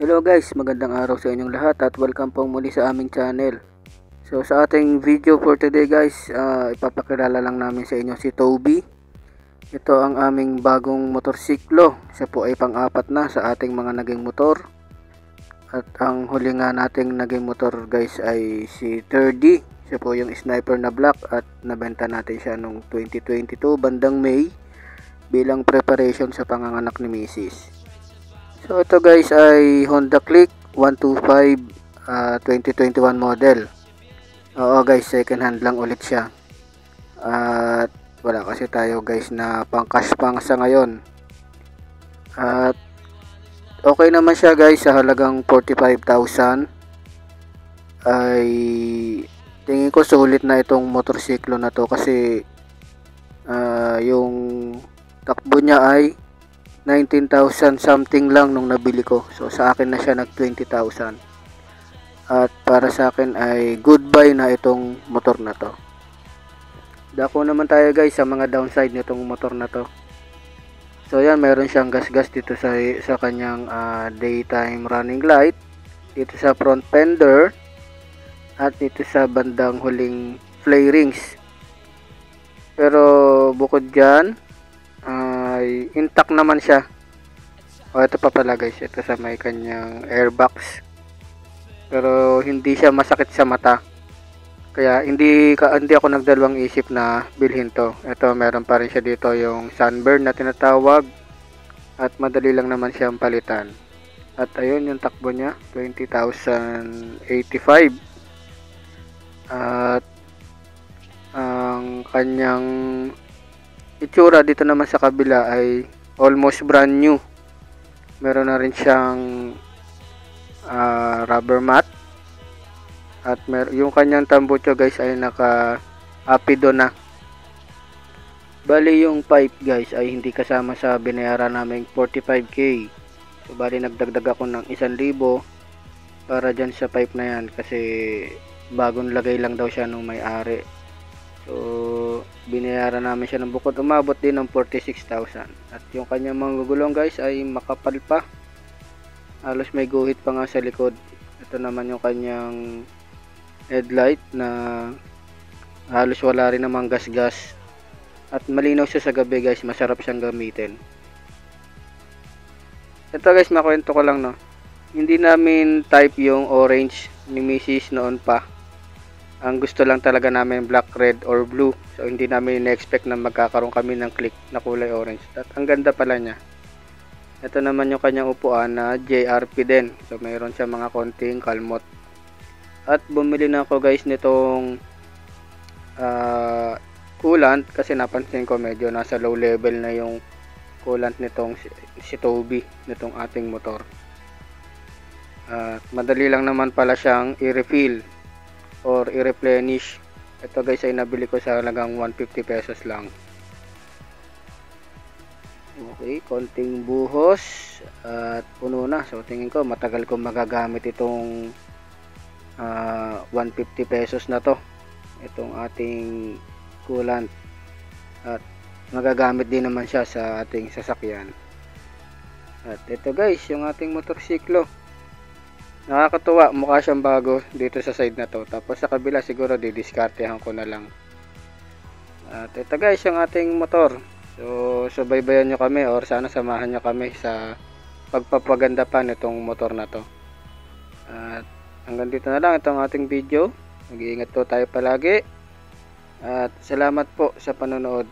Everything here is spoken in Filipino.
Hello guys, magandang araw sa inyong lahat at welcome po muli sa aming channel. So sa ating video for today guys, ipapakilala lang namin sa inyo si Toby. Ito ang aming bagong motorsiklo. Siya po ay pang-apat na sa ating mga naging motor. At ang huli nga nating naging motor guys ay si 30. Siya po yung sniper na black at nabenta natin siya noong 2022 bandang May bilang preparation sa panganganak ni Mrs. So ito guys ay Honda Click 125 2021 model. Oo guys, second hand lang ulit siya. At wala kasi tayo guys na pang cash pang sa ngayon. At okay naman siya guys sa halagang 45,000. Ay tingin ko sulit na itong motorsiklo na to kasi yung takbo niya ay 19,000 something lang nung nabili ko. So sa akin na siya nag 20,000. At para sa akin ay goodbye na itong motor na to. Dako naman tayo guys sa mga downside nitong motor na to. So yan, meron siyang gas-gas dito sa kanyang daytime running light, dito sa front fender, at dito sa bandang huling flarings. Pero bukod dyan ay intact naman siya. Ito pa pala guys, ito sa may kanyang airbox. Pero hindi siya masakit sa mata. Kaya hindi ako nagdalawang isip na bilhin to. Ito, meron pa rin siya dito yung sunburn na tinatawag. At madali lang naman siyang palitan. At ayun yung takbo niya, 20,085. At ang kanyang itsura dito naman sa kabila ay almost brand new. Meron na rin siyang rubber mat. At yung kanyang tambucho guys ay naka-apido na. Bali yung pipe guys ay hindi kasama sa binayaran naming 45k. So bali nagdagdag ako ng 1,000 para dyan sa pipe na yan kasi bagong lagay lang daw siya nung may-ari. So binayaran namin siya ng bukod, umabot din ng 46,000. At yung kanyang mga gulong guys ay makapal pa. Halos may guhit pa nga sa likod. Ito naman yung kanyang headlight na halos wala rin namang gas-gas. At malinaw siya sa gabi guys, masarap siyang gamitin. Ito guys, makwento ko lang no. Hindi namin type yung orange ni Mrs. noon pa. Ang gusto lang talaga namin black, red, or blue. So hindi namin na-expect na magkakaroon kami ng click na kulay orange. At ang ganda pala niya. Ito naman yung kanyang upuan na JRP din. So mayroon siya mga konting kalmot. At bumili na ako guys nitong coolant kasi napansin ko medyo nasa low level na yung coolant nitong si Toby, nitong ating motor. Madali lang naman pala siyang i-refill or i-replenish. Ito guys ay nabili ko sa halagang 150 pesos lang. Okay, konting buhos at puno na. So tingin ko matagal ko magagamit itong 150 pesos na to, itong ating coolant. At magagamit din naman siya sa ating sasakyan. At ito guys, yung ating motorsiklo. Nakakatuwa, mukha siyang bago dito sa side na to. Tapos sa kabila siguro didiskartehan ko na lang. At ito guys, yung ating motor. So subaybayan nyo kami or sana samahan nyo kami sa pagpapaganda pa nitong motor na to. At hanggang dito na lang itong ating video. Mag-iingat po tayo palagi. At salamat po sa panonood.